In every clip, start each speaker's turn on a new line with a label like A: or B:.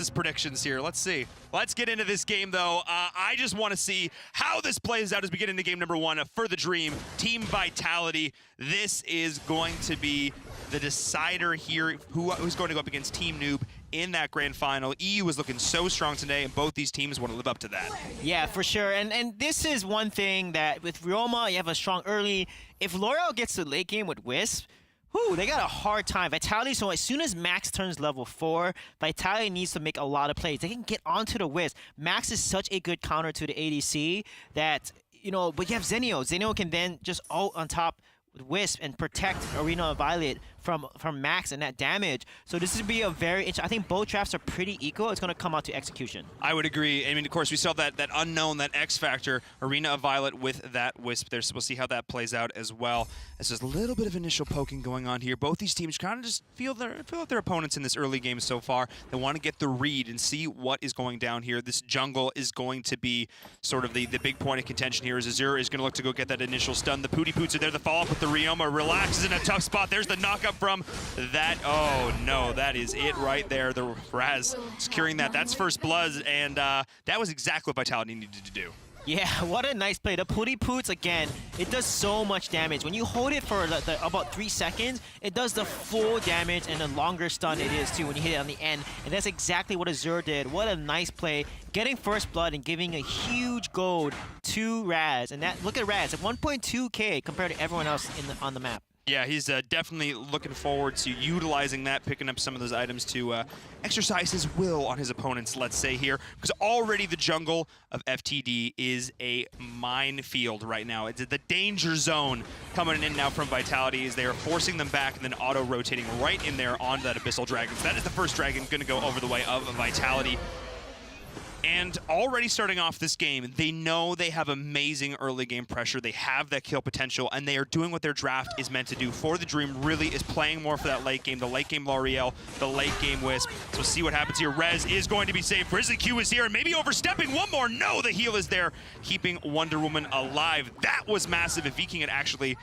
A: Rez's predictions here. Let's see. Let's get into this game, though. I just want to see how this plays out as we get into game number 1 for the Dream. Team Vitality. This is going to be the decider here. Who's going to go up against Team Noob in that grand final. EU is looking so strong today, and both these teams want to live up to that.
B: Yeah, for sure. And this is one thing that with Roma, you have a strong early. If L'Oreal gets to late game with Wisp, whew, they got a hard time. Vitality, so as soon as Max turns level 4, Vitality needs to make a lot of plays. They can get onto the Wisp. Max is such a good counter to the ADC that, you know, but you have Zenio. Zenio can then just ult on top with Wisp and protect Arena of Violet from Max and that damage. So this would be a very interesting. I think both drafts are pretty equal. It's going to come out to execution. I
A: would agree. I mean, of course, we saw that unknown, that X factor, Arena of Violet with that Wisp there. So we'll see how that plays out as well. It's just a little bit of initial poking going on here. Both these teams kind of just feel out their opponents in this early game so far. They want to get the read and see what is going down here. This jungle is going to be sort of the big point of contention here. As Azure is going to look to go get that initial stun. The Pooty Poots are there. The follow-up with the Ryoma relaxes in a tough spot. There's the knockup from that. Oh no, that is it right there. The Raz securing that. That's first blood, and that was exactly what Vitality needed to do.
B: Yeah, what a nice play. The Pooty Poots, again, it does so much damage. When you hold it for about 3 seconds, it does the full damage and the longer stun it is too when you hit it on the end. And that's exactly what Azure did. What a nice play. Getting first blood and giving a huge gold to Raz. And that, look at Raz at 1.2k compared to everyone else on the map.
A: Yeah, he's definitely looking forward to utilizing that, picking up some of those items to exercise his will on his opponents, let's say here. Because already the jungle of FTD is a minefield right now. It's the danger zone coming in now from Vitality as they are forcing them back and then auto-rotating right in there onto that Abyssal Dragon. So that is the first dragon going to go over the way of Vitality. And already starting off this game, they know they have amazing early game pressure. They have that kill potential, and they are doing what their draft is meant to do. For the Dream really is playing more for that late game, the late game L'Oreal, the late game Wisp. So see what happens here. Rez is going to be safe. Grizzly Q is here, and maybe overstepping one more. No, the heal is there, keeping Wonder Woman alive. That was massive. If Viking had actually...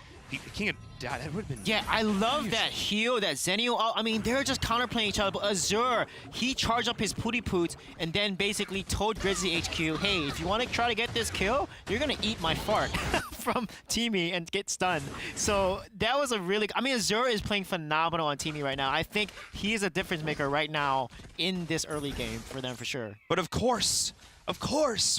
A: King had died, that would have been...
B: Yeah, I love that heal, that Zenio. I mean, they're just counterplaying each other. But Azure, he charged up his Pooty Poots and then basically told Grizzly HQ, hey, if you want to try to get this kill, you're going to eat my fart from Teamy and get stunned. So that was a really... I mean, Azure is playing phenomenal on Teamy right now. I think he is a difference maker right now in this early game for them, for sure.
A: But of course,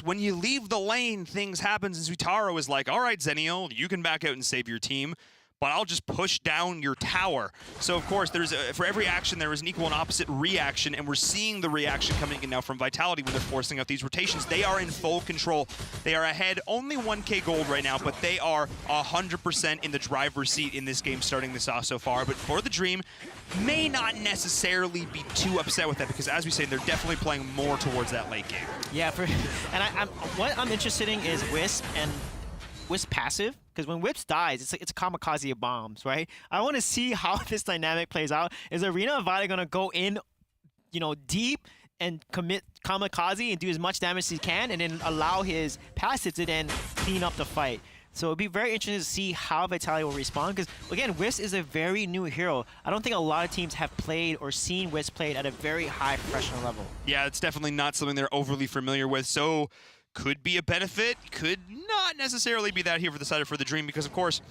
A: when you leave the lane, things happen. And Suitaro is like, all right, Zenio, you can back out and save your team, but I'll just push down your tower. So, of course, for every action, there is an equal and opposite reaction, and we're seeing the reaction coming in now from Vitality when they're forcing out these rotations. They are in full control. They are ahead only 1k gold right now, but they are 100% in the driver's seat in this game starting this off so far. But for the Dream, may not necessarily be too upset with that because, as we say, they're definitely playing more towards that late game.
B: Yeah, what I'm interested in is Wisp and Wisp passive, because when Wisp dies, it's a kamikaze of bombs, right? I want to see how this dynamic plays out. Is Arena of Violet going to go in, you know, deep and commit kamikaze and do as much damage as he can and then allow his passive to then clean up the fight? So it'll be very interesting to see how Vitality will respond because, again, Wisp is a very new hero. I don't think a lot of teams have played or seen Wisp played at a very high professional level.
A: Yeah, it's definitely not something they're overly familiar with, so could be a benefit, could not necessarily be that here for the side for the Dream because, of course,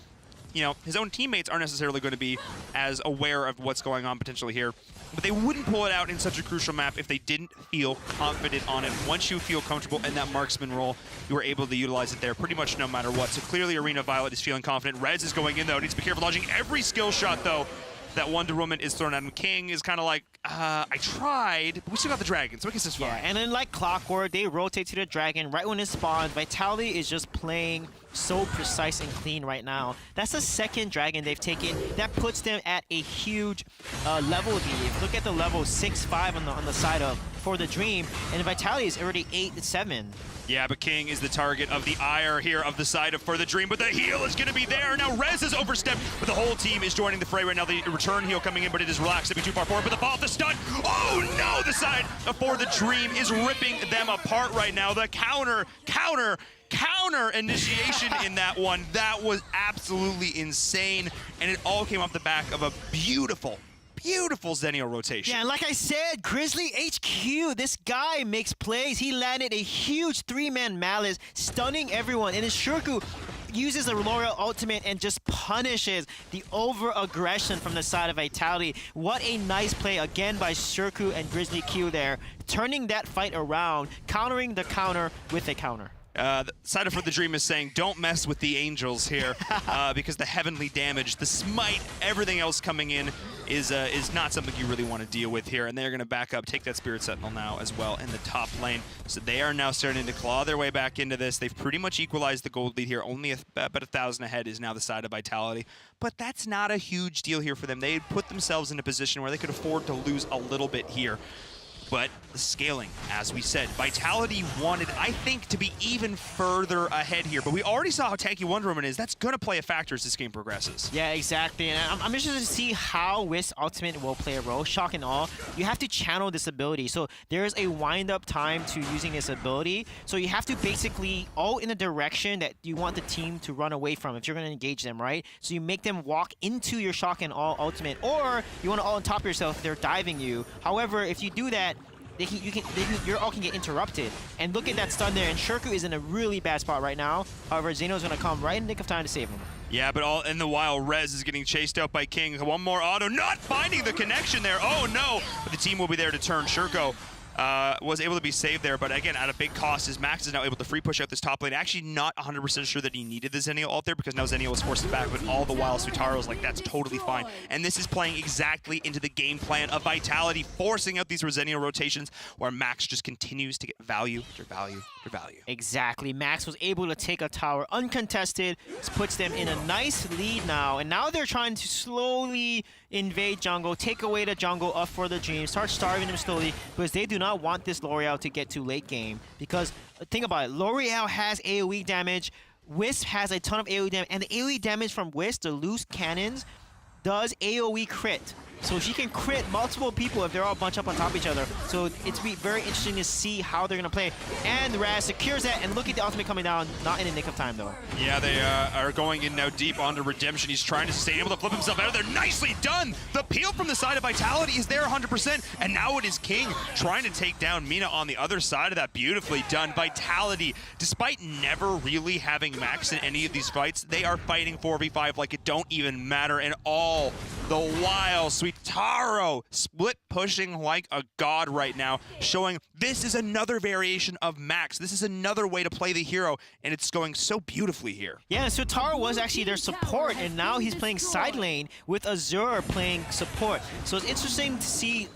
A: you know, his own teammates aren't necessarily going to be as aware of what's going on potentially here. But they wouldn't pull it out in such a crucial map if they didn't feel confident on it. Once you feel comfortable in that marksman role, you are able to utilize it there pretty much no matter what. So clearly Arena Violet is feeling confident. Rez is going in though, needs to be careful dodging every skill shot though that Wonder Woman is thrown at him. King is kind of like, I tried, but we still got the dragon, so I guess it's fine.
B: Yeah, and then like clockwork, they rotate to the dragon right when it spawns. Vitality is just playing so precise and clean right now. That's the second dragon they've taken. That puts them at a huge level lead. Look at the level 6-5 on the side of for the Dream, and Vitality is already 8-7.
A: Yeah, but King is the target of the ire here of the side of For the Dream, but the heal is going to be there. Now Rez has overstepped, but the whole team is joining the fray right now. The return heal coming in, but it is relaxed to be too far forward, but the follow the stun. Oh no, the side of For the Dream is ripping them apart right now. The counter initiation in that one. That was absolutely insane, and it all came off the back of a beautiful beautiful Zenio rotation.
B: Yeah, and like I said, Grizzly HQ, this guy makes plays. He landed a huge 3-man Malice, stunning everyone. And then Shurku uses a L'Oreal ultimate and just punishes the over-aggression from the side of Vitality. What a nice play again by Shurku and Grizzly Q there, turning that fight around, countering the counter with a counter.
A: The side of For the Dream is saying, don't mess with the angels here, because the heavenly damage, the smite, everything else coming in is not something you really want to deal with here. And they're going to back up, take that Spirit Sentinel now as well in the top lane. So they are now starting to claw their way back into this. They've pretty much equalized the gold lead here. Only about 1,000 ahead is now the side of Vitality. But that's not a huge deal here for them. They had put themselves in a position where they could afford to lose a little bit here. But the scaling, as we said, Vitality wanted, I think, to be even further ahead here. But we already saw how tanky Wonder Woman is. That's going to play a factor as this game progresses.
B: Yeah, exactly. And I'm interested to see how Wisp Ultimate will play a role. Shock and awe. You have to channel this ability. So there's a wind-up time to using this ability. So you have to basically ult in the direction that you want the team to run away from if you're going to engage them, right? So you make them walk into your Shock and awe ultimate. Or you want to ult on top of yourself if they're diving you. However, if you do that, your ult can get interrupted. And look at that stun there, and Shurku is in a really bad spot right now. However, Xeno's gonna come right in the nick of time to save him.
A: Yeah, but all in the while, Rez is getting chased out by King. One more auto, not finding the connection there. Oh no! But the team will be there to turn. Shurko was able to be saved there, but again, at a big cost, as Max is now able to free push out this top lane. Actually not 100% sure that he needed the Zenio ult there, because now Zenio was forced back, but all the while, Sutaro's like, that's totally fine. And this is playing exactly into the game plan of Vitality, forcing out these Zenio rotations, where Max just continues to get value after value after value.
B: Exactly. Max was able to take a tower uncontested. This puts them in a nice lead now, and now they're trying to slowly invade jungle, take away the jungle up for the Dream, start starving them slowly, because they do not want this L'Oreal to get to late game. Because think about it, L'Oreal has AoE damage, Wisp has a ton of AoE damage, and the AoE damage from Wisp, the loose cannons, does AoE crit. So she can crit multiple people if they're all bunched up on top of each other. So it's very interesting to see how they're going to play. And Raz secures that, and look at the ultimate coming down, not in the nick of time though.
A: Yeah, they are going in now deep onto Redemption. He's trying to stay able to flip himself out of there. Nicely done! The peel from the side of Vitality is there 100%, and now it is King trying to take down Mina on the other side of that. Beautifully done. Vitality, despite never really having Max in any of these fights, they are fighting 4v5 like it don't even matter, and all the while, Taro split pushing like a god right now, showing this is another variation of Max. This is another way to play the hero, and it's going so beautifully here.
B: Yeah, so Taro was actually their support, and now he's playing side lane with Azure playing support. So it's interesting to see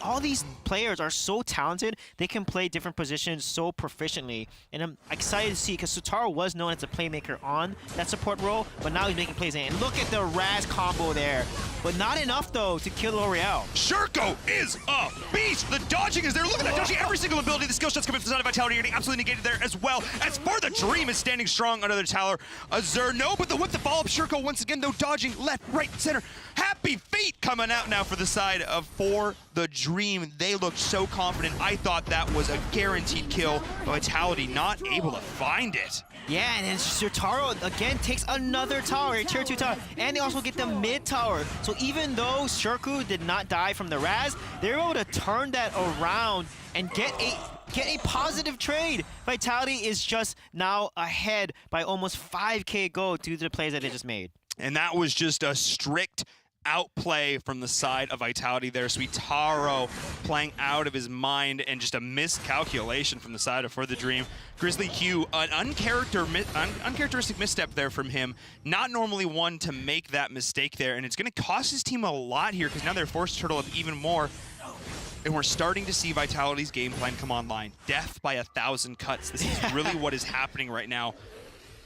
B: all these players are so talented, they can play different positions so proficiently. And I'm excited to see, because Sutaro was known as a playmaker on that support role, but now he's making plays in. And look at the Raz combo there. But not enough, though, to kill L'Oreal.
A: Shurko is a beast! The dodging is there. Look at that dodging. Every single ability. The skill shots coming from the side of Vitality are getting absolutely negated there as well. As For the Dream is standing strong under the tower. Azure, no, but the whip to follow up. Shurko once again, though, dodging left, right, center. Happy feet coming out now for the side of For the Dream. They looked so confident. I thought that was a guaranteed kill. Vitality not able to find it.
B: Yeah, and then Sutaro again takes another tower, a tier 2 tower, and they also get the mid tower. So even though Shurku did not die from the Raz, they're able to turn that around and get a positive trade. Vitality is just now ahead by almost 5k gold due to the plays that they just made.
A: And that was just a strict outplay from the side of Vitality there. Taro playing out of his mind, and just a miscalculation from the side of For the Dream. Grizzly Q, an uncharacteristic misstep there from him. Not normally one to make that mistake there, and it's going to cost his team a lot here, because now they're forced to turtle up even more. And we're starting to see Vitality's game plan come online. Death by 1,000 cuts. This is really what is happening right now.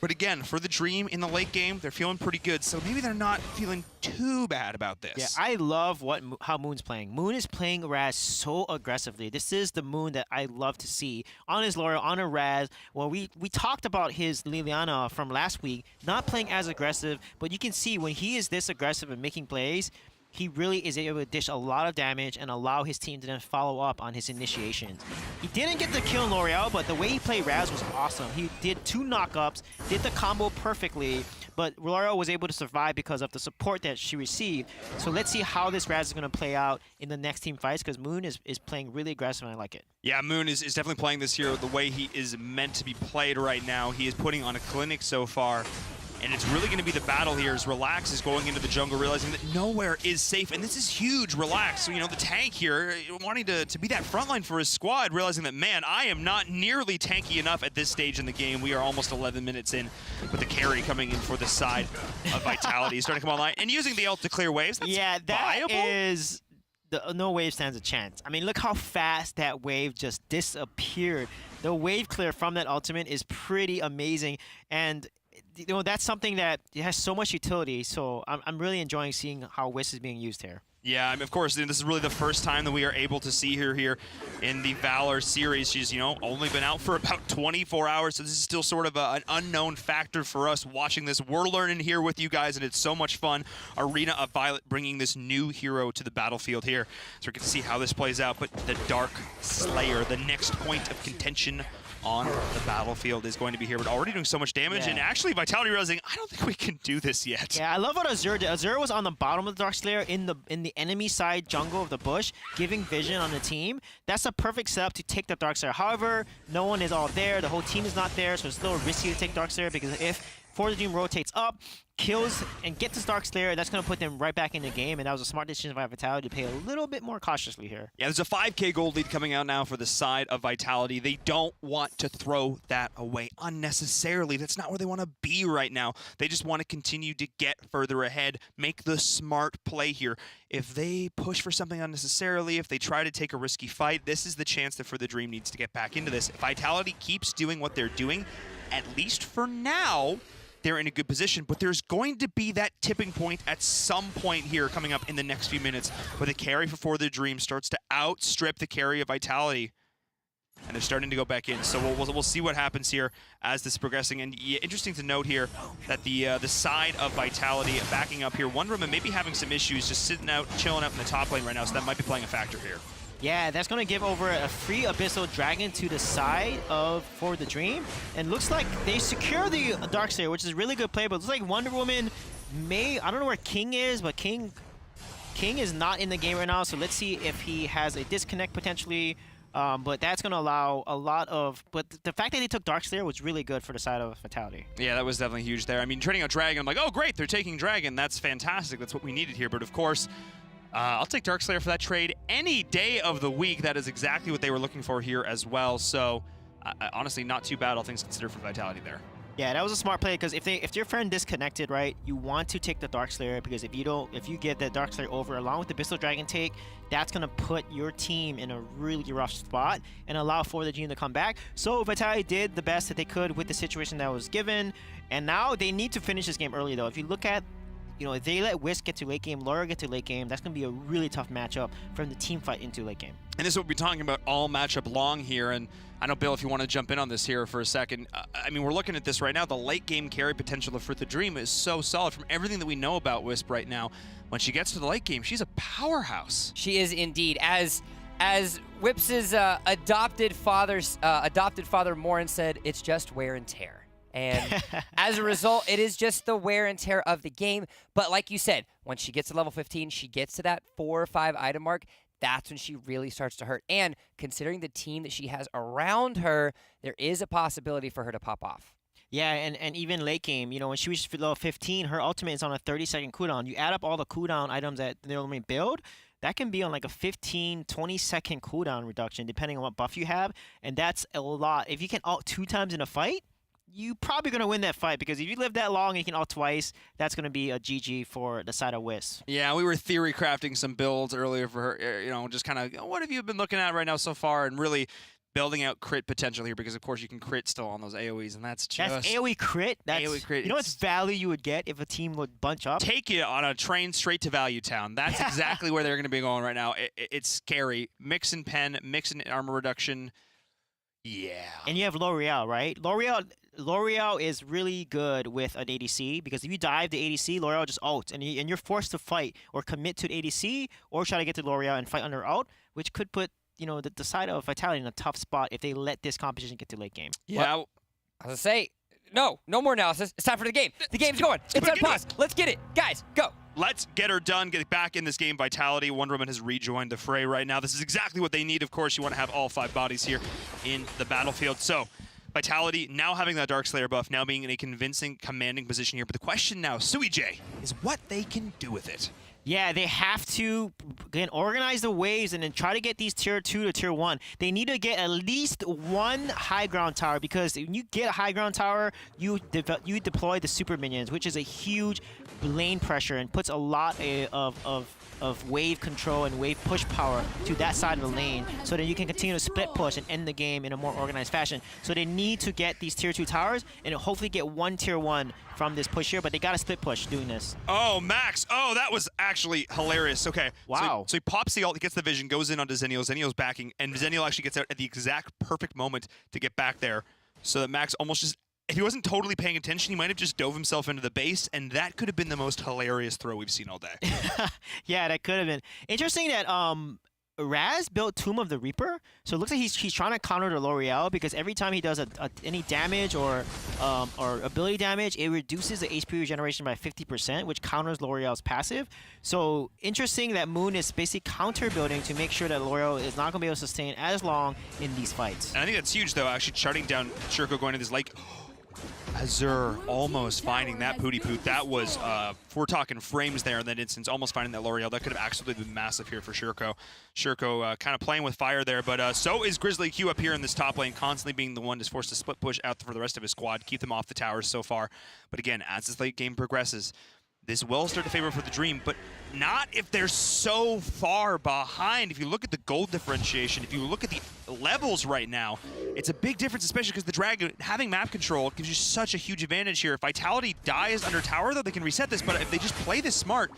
A: But again, For the Dream in the late game, they're feeling pretty good, so maybe they're not feeling too bad about this.
B: Yeah, I love how Moon's playing. Moon is playing Raz so aggressively. This is the Moon that I love to see. On his Laura, on a Raz, well, we talked about his Liliana from last week, not playing as aggressive, but you can see when he is this aggressive and making plays, he really is able to dish a lot of damage and allow his team to then follow up on his initiations. He didn't get the kill in L'Oreal, but the way he played Raz was awesome. He did 2 knockups, did the combo perfectly, but L'Oreal was able to survive because of the support that she received. So let's see how this Raz is going to play out in the next team fights, because Moon is playing really aggressive, and I like it.
A: Yeah, Moon is definitely playing this hero the way he is meant to be played right now. He is putting on a clinic so far. And it's really going to be the battle here as Relax is going into the jungle, realizing that nowhere is safe. And this is huge. Relax, you know, the tank here, wanting to be that frontline for his squad, realizing that, man, I am not nearly tanky enough at this stage in the game. We are almost 11 minutes in with the carry coming in for the side of Vitality. Starting to come online and using the ult to clear waves. That's
B: yeah, that
A: viable.
B: is... no wave stands a chance. I mean, look how fast that wave just disappeared. The wave clear from that ultimate is pretty amazing. And you know, that's something that it has so much utility, so I'm really enjoying seeing how Wisp is being used here.
A: Yeah, I mean, of course, this is really the first time that we are able to see her here in the Valor series. She's, you know, only been out for about 24 hours, so this is still sort of an unknown factor for us watching this. We're learning here with you guys, and it's so much fun. Arena of Violet bringing this new hero to the battlefield here. So we're going to see how this plays out, but the Dark Slayer, the next point of contention on the battlefield, is going to be here, but already doing so much damage, and actually Vitality realizing, I don't think we can do this yet.
B: Yeah, I love what Azure did. Azure was on the bottom of the Dark Slayer in the enemy side jungle of the bush, giving vision on the team. That's a perfect setup to take the Dark Slayer. However, no one is all there. The whole team is not there, so it's still risky to take Dark Slayer, because if For the Dream rotates up, kills, and gets this Dark Slayer, that's going to put them right back in the game, and that was a smart decision by Vitality to play a little bit more cautiously here.
A: Yeah, there's a 5K gold lead coming out now for the side of Vitality. They don't want to throw that away unnecessarily. That's not where they want to be right now. They just want to continue to get further ahead, make the smart play here. If they push for something unnecessarily, if they try to take a risky fight, this is the chance that For the Dream needs to get back into this. If Vitality keeps doing what they're doing, at least for now, they're in a good position, but there's going to be that tipping point at some point here coming up in the next few minutes where the carry for the Dream starts to outstrip the carry of Vitality. And they're starting to go back in, so we'll see what happens here as this is progressing. And yeah, interesting to note here that the side of Vitality backing up here, Wonder Woman maybe having some issues just sitting out, chilling out in the top lane right now, so that might be playing a factor here.
B: Yeah, that's going to give over a free Abyssal Dragon to the side of For the Dream. And looks like they secure the Dark Slayer, which is a really good play, but it looks like Wonder Woman may... I don't know where King is, but King is not in the game right now, so let's see if he has a disconnect potentially. But that's going to allow a lot of... But the fact that they took Dark Slayer was really good for the side of Vitality.
A: Yeah, that was definitely huge there. I mean, trading out Dragon, I'm like, oh, great, they're taking Dragon. That's fantastic. That's what we needed here. But of course... I'll take Dark Slayer for that trade any day of the week. That is exactly what they were looking for here as well. So, honestly, not too bad, all things considered, for Vitality there.
B: Yeah, that was a smart play, because if your friend disconnected, right, you want to take the Dark Slayer, because if you get that Dark Slayer over along with the Abyssal Dragon take, that's going to put your team in a really rough spot and allow For the Dream to come back. So Vitality did the best that they could with the situation that was given, and now they need to finish this game early, though. If you look at, you know, if they let Wisp get to late game, Laura get to late game, that's going to be a really tough matchup from the team fight into late game.
A: And this is what we'll be talking about all matchup long here. And I know, Bill, if you want to jump in on this here for a second. I mean, we're looking at this right now. The late game carry potential of For the Dream is so solid from everything that we know about Wisp right now. When she gets to the late game, she's a powerhouse.
C: She is indeed. As Whips's adopted father Morin said, it's just wear and tear. And as a result, it is just the wear and tear of the game. But like you said, when she gets to level 15, she gets to that 4 or 5 item mark, that's when she really starts to hurt. And considering the team that she has around her, there is a possibility for her to pop off.
B: Yeah, and even late game, you know, when she reaches level 15, her ultimate is on a 30-second cooldown. You add up all the cooldown items that they only build, that can be on like a 15, 20-second cooldown reduction, depending on what buff you have. And that's a lot. If you can ult 2 times in a fight, you're probably going to win that fight, because if you live that long and you can ult twice, that's going to be a GG for the side of Wisp.
A: Yeah, we were theory crafting some builds earlier for her, you know, just kind of, what have you been looking at right now so far, and really building out crit potential here, because of course you can crit still on those AoEs, and that's just...
B: That's AoE crit? That's AoE crit. You know what value you would get if a team would bunch up?
A: Take you on a train straight to Value Town. That's exactly where they're going to be going right now. It's scary. Mix and pen, mix and armor reduction. Yeah.
B: And you have L'Oreal, right? L'Oreal is really good with an ADC, because if you dive the ADC, L'Oreal just ults, and you're forced to fight or commit to an ADC or try to get to L'Oreal and fight under ult, which could put, you know, the side of Vitality in a tough spot if they let this competition get to late game.
A: Yeah.
C: Well, I was going to say, No more analysis. It's time for the game. The game's going. It's on pause. Let's get it. Guys, go.
A: Let's get her done, get back in this game. Vitality, Wonder Woman has rejoined the fray right now. This is exactly what they need. Of course, you want to have all 5 bodies here in the battlefield. So, Vitality now having that Darkslayer buff, now being in a convincing, commanding position here. But the question now, Sui J, is what they can do with it.
B: Yeah, they have to again organize the waves and then try to get these tier 2 to tier 1. They need to get at least 1 high ground tower, because when you get a high ground tower, you deploy the super minions, which is a huge lane pressure and puts a lot of wave control and wave push power to that side of the lane, so that you can continue to split push and end the game in a more organized fashion. So they need to get these tier 2 towers and hopefully get 1 tier 1 from this push here, but they got to split push doing this.
A: Oh, Max. Oh, that was actually hilarious. Okay.
B: Wow.
A: So he pops the ult, he gets the vision, goes in onto Zennial. Zennial's backing, and Zennial actually gets out at the exact perfect moment to get back there, so that Max almost just, if he wasn't totally paying attention, he might have just dove himself into the base, and that could have been the most hilarious throw we've seen all day.
B: Yeah, that could have been. Interesting that Raz built Tomb of the Reaper, so it looks like he's trying to counter the L'Oreal, because every time he does any damage or ability damage, it reduces the HP regeneration by 50%, which counters L'Oreal's passive. So interesting that Moon is basically counter building to make sure that L'Oreal is not going to be able to sustain as long in these fights.
A: And I think that's huge, though, actually shutting down Shuriko going to this lake. Azure almost finding that Pooty Poot. That was, we're talking frames there in that instance, almost finding that L'Oreal. That could have absolutely been massive here for Shuriko. Shuriko kind of playing with fire there, but so is Grizzly Q up here in this top lane, constantly being the one that's forced to split push out for the rest of his squad, keep them off the towers so far. But again, as this late game progresses, this will start to favor for the Dream, but not if they're so far behind. If you look at the gold differentiation, if you look at the levels right now, it's a big difference, especially because the Dragon, having map control, gives you such a huge advantage here. If Vitality dies under tower, though, they can reset this, but if they just play this smart,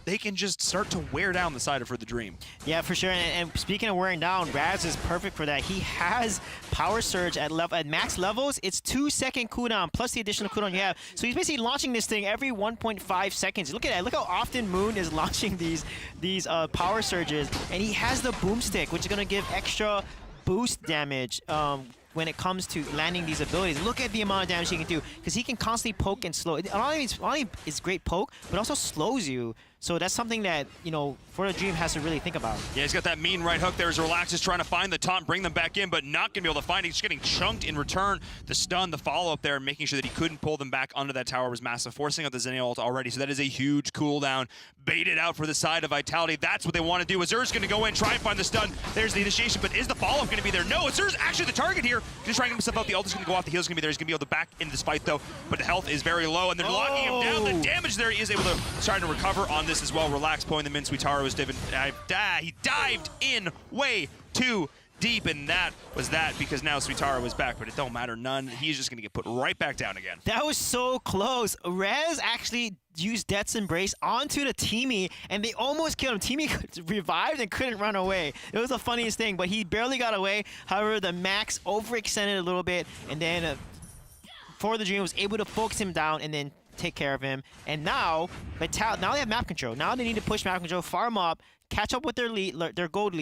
A: they can just start to wear down the side of For the Dream.
B: Yeah, for sure. And speaking of wearing down, Raz is perfect for that. He has Power Surge at max levels. It's 2-second cooldown plus the additional cooldown you have. So he's basically launching this thing every 1.5 seconds. Look at that. Look how often Moon is launching these Power Surges. And he has the Boomstick, which is going to give extra boost damage when it comes to landing these abilities. Look at the amount of damage he can do, because he can constantly poke and slow. Not only is great poke, but also slows you. So that's something that, you know, For the Dream has to really think about.
A: Yeah, he's got that mean right hook there as Relax is trying to find the taunt, bring them back in, but not going to be able to find it. He's getting chunked in return. The stun, the follow-up there, making sure that he couldn't pull them back onto that tower was massive, forcing out the Zennial ult already. So that is a huge cooldown. Baited out for the side of Vitality. That's what they want to do. Azur's going to go in, try and find the stun. There's the initiation, but is the follow-up going to be there? No, Azur's actually the target here. He's trying to get himself out. The ult is going to go off. The heal's going to be there. He's going to be able to back into this fight, though. But the health is very low, and they're locking him down. The damage there, he is able to try to recover on this as well. Relax pulling them in. Suitaro was he dived in way too deep, and that was that, because now Suitaro was back, but it don't matter none. He's just going to get put right back down again.
B: That was so close. Rez actually used Death's Embrace onto the Teamy, and they almost killed him. Teamy revived and couldn't run away. It was the funniest thing, but he barely got away. However, the Max overextended a little bit, and then For the Dream was able to focus him down and then take care of him. And now they have map control. Now they need to push map control, farm up, catch up with their lead, their gold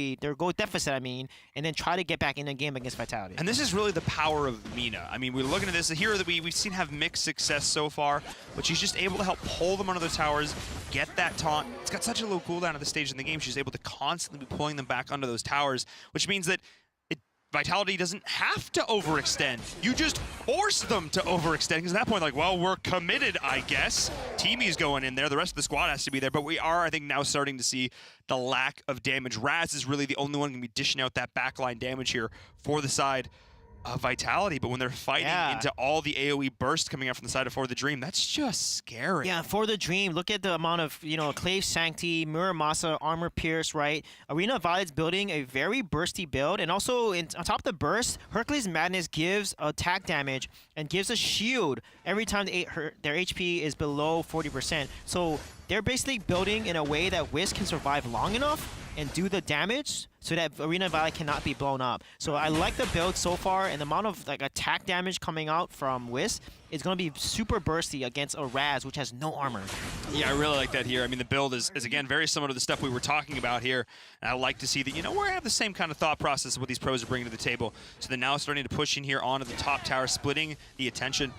B: deficit, and then try to get back in the game against Vitality.
A: And this is really the power of Mina. I mean, we're looking at this, a hero that we've seen have mixed success so far, but she's just able to help pull them onto the towers, get that taunt. It's got such a low cooldown at this stage in the game. She's able to constantly be pulling them back onto those towers, which means that Vitality doesn't have to overextend. You just force them to overextend, because at that point, like, well, we're committed, I guess. Teamy's going in there. The rest of the squad has to be there. But we are, I think, now starting to see the lack of damage. Raz is really the only one going to be dishing out that backline damage here for the side of Vitality. But when they're fighting into all the AoE bursts coming out from the side of For the Dream, that's just scary.
B: Yeah, For the Dream, look at the amount of, Clave Sancti, Muramasa, Armor Pierce, right? Arena Violet's building a very bursty build, and also on top of the burst, Hercules Madness gives attack damage and gives a shield every time their HP is below 40%. So they're basically building in a way that Wisp can survive long enough and do the damage so that Arena Violet cannot be blown up. So I like the build so far, and the amount of like attack damage coming out from Wisp is going to be super bursty against a Raz, which has no armor.
A: Yeah, I really like that here. I mean, the build is again, very similar to the stuff we were talking about here. And I like to see that, you know, we have the same kind of thought process of what these pros are bringing to the table. So they're now starting to push in here onto the top tower, splitting the attention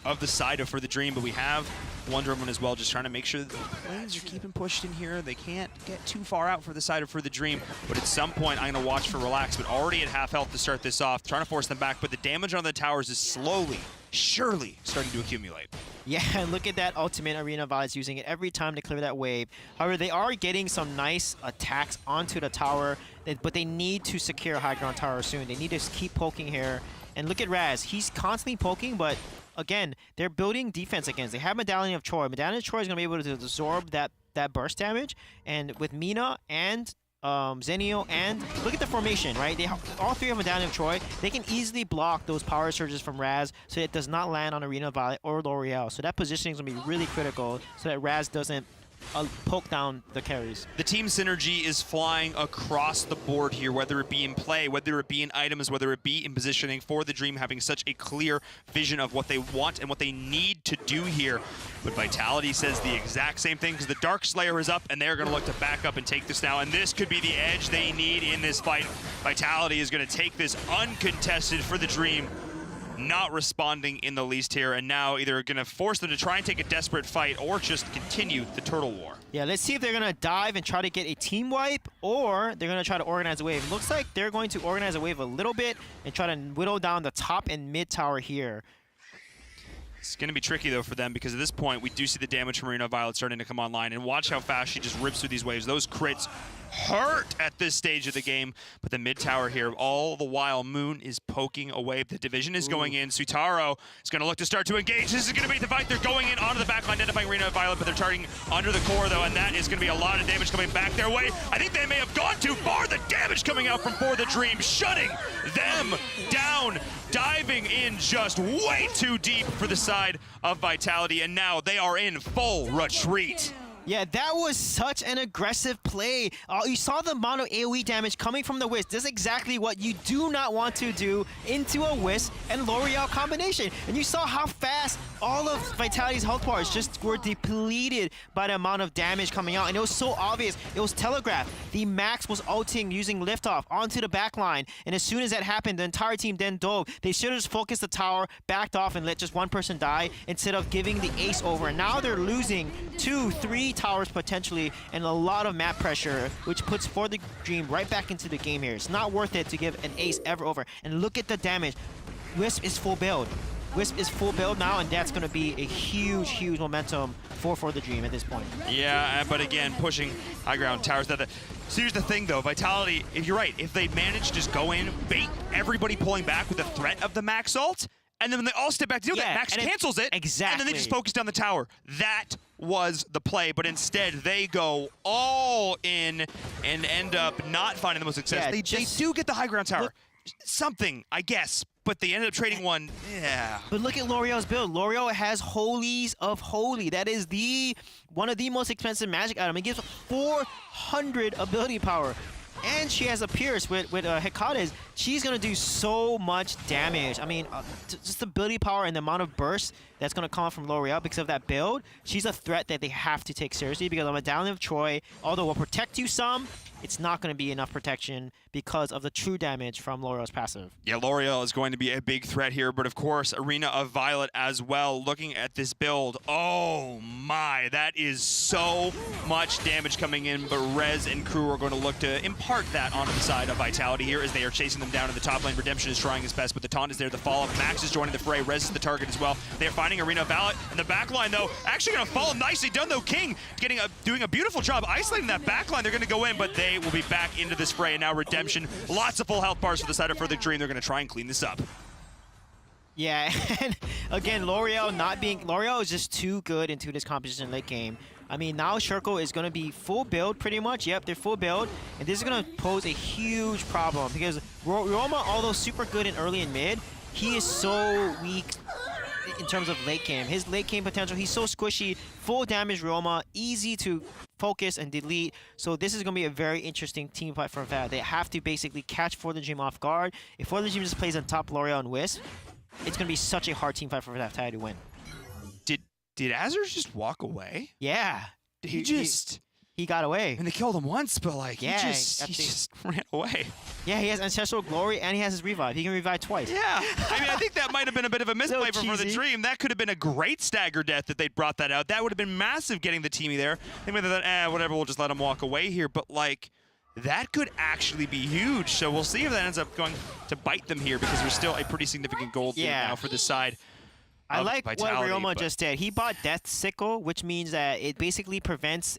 A: of the side of For the Dream. But we have Wonder Woman as well, just trying to make sure that the lanes are keeping pushed in here. They can't get too far out for the side of For the Dream. But at some point, I'm going to watch for Relax, but already at half health to start this off, trying to force them back. But the damage on the towers is slowly, surely starting to accumulate.
B: Yeah, and look at that ultimate. Arena Violet's using it every time to clear that wave. However, they are getting some nice attacks onto the tower, but they need to secure high ground tower soon. They need to keep poking here. And look at Raz. He's constantly poking, but again, they're building defense against. They have Medallion of Troy. Medallion of Troy is going to be able to absorb that burst damage. And with Mina and Zenio, and look at the formation, right? All three have Medallion of Troy. They can easily block those power surges from Raz so it does not land on Arena Violet or L'Oreal. So that positioning is going to be really critical so that Raz doesn't poke down the carries.
A: The team synergy is flying across the board here, whether it be in play, whether it be in items, whether it be in positioning. For the Dream having such a clear vision of what they want and what they need to do here. But Vitality says the exact same thing, because the Dark Slayer is up and they're going to look to back up and take this now. And this could be the edge they need in this fight. Vitality is going to take this uncontested for the Dream. Not responding in the least here, and now either going to force them to try and take a desperate fight or just continue the Turtle War.
B: Yeah, let's see if they're going to dive and try to get a team wipe, or they're going to try to organize a wave. Looks like they're going to organize a wave a little bit and try to whittle down the top and mid tower here.
A: It's going to be tricky, though, for them, because at this point, we do see the damage from Arena Violet starting to come online. And watch how fast she just rips through these waves. Those crits hurt at this stage of the game. But the mid tower here, all the while, Moon is poking away. The division is going in. Sutaro is going to look to start to engage. This is going to be the fight. They're going in onto the backline, identifying Arena Violet, but they're targeting under the core, though, and that is going to be a lot of damage coming back their way. I think they may have gone too far. The damage coming out from For the Dream, shutting them down. Diving in just way too deep for the side of Vitality, and now they are in full retreat.
B: Yeah, that was such an aggressive play. You saw the amount of AoE damage coming from the Wisp. This is exactly what you do not want to do into a Wisp and L'Oreal combination. And you saw how fast all of Vitality's health bars just were depleted by the amount of damage coming out. And it was so obvious. It was telegraphed. The Max was ulting using liftoff onto the backline. And as soon as that happened, the entire team then dove. They should have just focused the tower, backed off, and let just one person die instead of giving the ace over. And now they're losing 2, 3 towers potentially, and a lot of map pressure, which puts For the Dream right back into the game here. It's not worth it to give an ace ever over. And look at the damage. Wisp is full build. Wisp is full build now, and that's going to be a huge, huge momentum for the Dream at this point.
A: Yeah, but again, pushing high ground towers. So here's the thing, though. Vitality, if you're right, if they manage to just go in, bait everybody pulling back with the threat of the Max ult, and then when they all step back to do that, Max cancels it.
B: Exactly.
A: And then they just focus down the tower. That was the play, but instead they go all in and end up not finding the most success.
B: Yeah,
A: they do get the high ground tower. Something, I guess, but they ended up trading one. Yeah.
B: But look at L'Oreal's build. L'Oreal has Holies of Holy. That is one of the most expensive magic items. It gives 400 ability power. And she has a Pierce with Hekate's. She's going to do so much damage. I mean, just the ability power and the amount of burst that's going to come from L'Oreal because of that build. She's a threat that they have to take seriously because of Medallion of Troy. Although it will protect you some, it's not going to be enough protection because of the true damage from L'Oreal's passive.
A: Yeah, L'Oreal is going to be a big threat here, but of course, Arena of Violet as well. Looking at this build, oh my, that is so much damage coming in, but Rez and crew are going to look to impart that onto the side of Vitality here as they are chasing them down in the top lane. Redemption is trying his best, but the taunt is there, the follow-up. Max is joining the fray, Rez is the target as well. They are finding Arena of Violet, and the backline, though, actually going to fall nicely done, though. King doing a beautiful job isolating that backline. They're going to go in, but they will be back into this fray, and now Redemption, lots of full health bars for the side of For the Dream. They're going to try and clean this up.
B: Yeah, and again, L'Oreal is just too good into this competition late game. I mean, now Shirko is going to be full build pretty much. Yep, they're full build. And this is going to pose a huge problem because Roma, although super good in early and mid, he is so weak in terms of late game. His late game potential, he's so squishy, full damage Ryoma, easy to focus and delete. So this is going to be a very interesting team fight for Valor. They have to basically catch For the Dream off guard. If For the Dream just plays on top L'Oreal and Wisp, it's going to be such a hard team fight for Valor to win.
A: Did Azure just walk away?
B: Yeah. He got away.
A: And they killed him once, but like
B: Yeah,
A: he just ran away.
B: Yeah, he has Ancestral Glory and he has his revive. He can revive twice.
A: Yeah, I mean, I think that might have been a bit of a misplay
B: So
A: for the
B: cheesy.
A: Dream. That could have been a great stagger death that they'd brought that out. That would have been massive getting the teamy there. They might have thought, whatever, we'll just let him walk away here. But like, that could actually be huge. So we'll see if that ends up going to bite them here because there's still a pretty significant gold lead now for the side.
B: I like
A: Vitality,
B: what Ryoma just did. He bought Death Sickle, which means that it basically prevents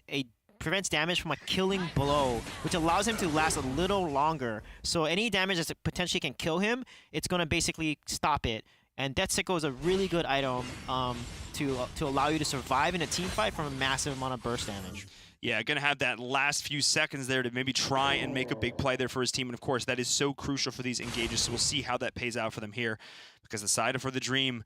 B: damage from a killing blow, which allows him to last a little longer. So any damage that potentially can kill him, it's going to basically stop it. And Death Sickle is a really good item to allow you to survive in a team fight from a massive amount of burst damage.
A: Yeah, going to have that last few seconds there to maybe try and make a big play there for his team. And of course, that is so crucial for these engages. So we'll see how that pays out for them here. Because the side of For the Dream,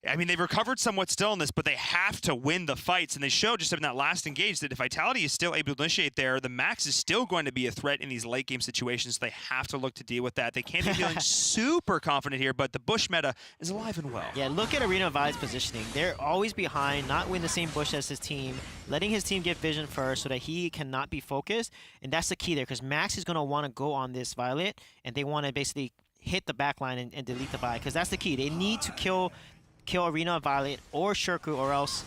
A: I mean, they've recovered somewhat still in this, but they have to win the fights. And they showed just in that last engage that if Vitality is still able to initiate there, the Max is still going to be a threat in these late game situations. So they have to look to deal with that. They can't be feeling super confident here, but the Bush meta is alive and well.
B: Yeah, look at Arena Vi's positioning. They're always behind, not win the same bush as his team, letting his team get vision first so that he cannot be focused. And that's the key there, because Max is going to want to go on this Violet, and they want to basically hit the backline and delete the buy, because that's the key. They need to kill Arena Violet or Shirku, or else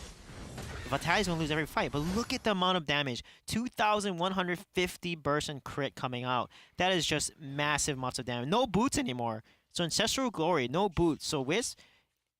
B: Vitality's gonna lose every fight. But look at the amount of damage. 2,150 burst and crit coming out. That is just massive amounts of damage. No boots anymore. So Ancestral Glory, no boots. So Wisp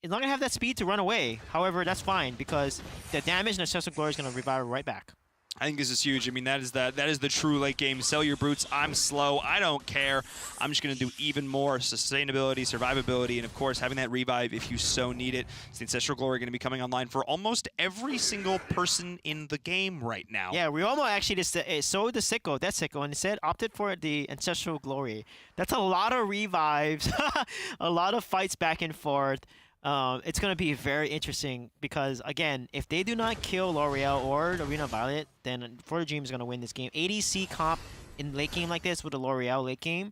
B: is not gonna have that speed to run away. However, that's fine because the damage in Ancestral Glory is gonna revive right back.
A: I think this is huge. I mean, that is the true late game. Sell your brutes. I'm slow. I don't care. I'm just going to do even more sustainability, survivability, and of course, having that revive if you so need it. So the Ancestral Glory going to be coming online for almost every single person in the game right now.
B: Yeah, Ryoma actually just sold the Sickle, that Sickle, and instead opted for the Ancestral Glory. That's a lot of revives, a lot of fights back and forth. It's going to be very interesting because, again, if they do not kill L'Oreal or Arena Violet, then For the Dream is going to win this game. ADC comp in late game like this with the L'Oreal late game,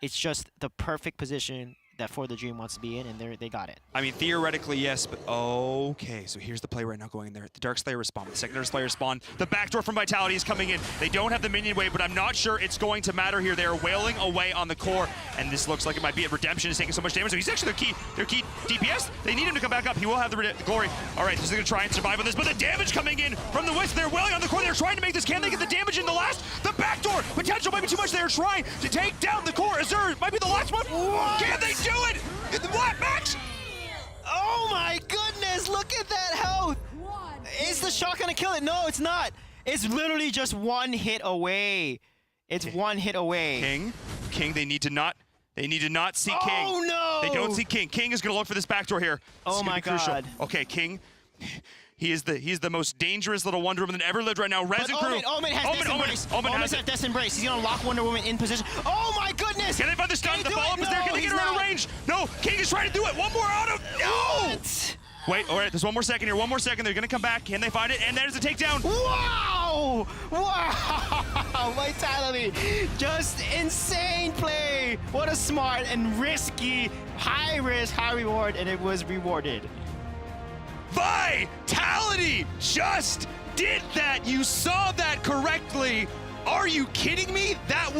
B: it's just the perfect position that For the Dream wants to be in, and they got it.
A: I mean, theoretically, yes, but okay. So here's the play right now going in there. The Dark Slayer respawn, the Secondary Slayer spawn. The backdoor from Vitality is coming in. They don't have the minion wave, but I'm not sure it's going to matter here. They are wailing away on the core, and this looks like it might be a Redemption is taking so much damage. So he's actually their key DPS. They need him to come back up. He will have the glory. All right, this is going to try and survive on this, but the damage coming in from the Wisp. They're wailing on the core. They're trying to make this. Can they get the damage in the last? The backdoor potential might be too much. They're trying to take down the core. Azure might be the last one. What? Can they do it? What, Max?
B: Oh my goodness, look at that health! Is the shot gonna kill it? No, it's not. It's literally just one hit away. It's one hit away.
A: King, they need to not see King.
B: Oh no!
A: They don't see King. King is gonna look for this backdoor here.
B: Oh my god.
A: Okay, King. He's the most dangerous little Wonder Woman that ever lived right now. Res and crew.
B: Omen has Death Embrace.
A: Omen
B: has Death Embrace. He's gonna lock Wonder Woman in position. Oh my goodness!
A: Can they find the stun? The follow-up is there. Can they get her out of range? No, King is trying to do it. One more out of. No!
B: What?
A: Wait, all right, there's one more second here. One more second. They're gonna come back. Can they find it? And there's a takedown.
B: Wow! Wow! Vitality! Just insane play! What a smart and risky, high risk, high reward, and it was rewarded.
A: Vitality just did that. You saw that correctly. Are you kidding me? That was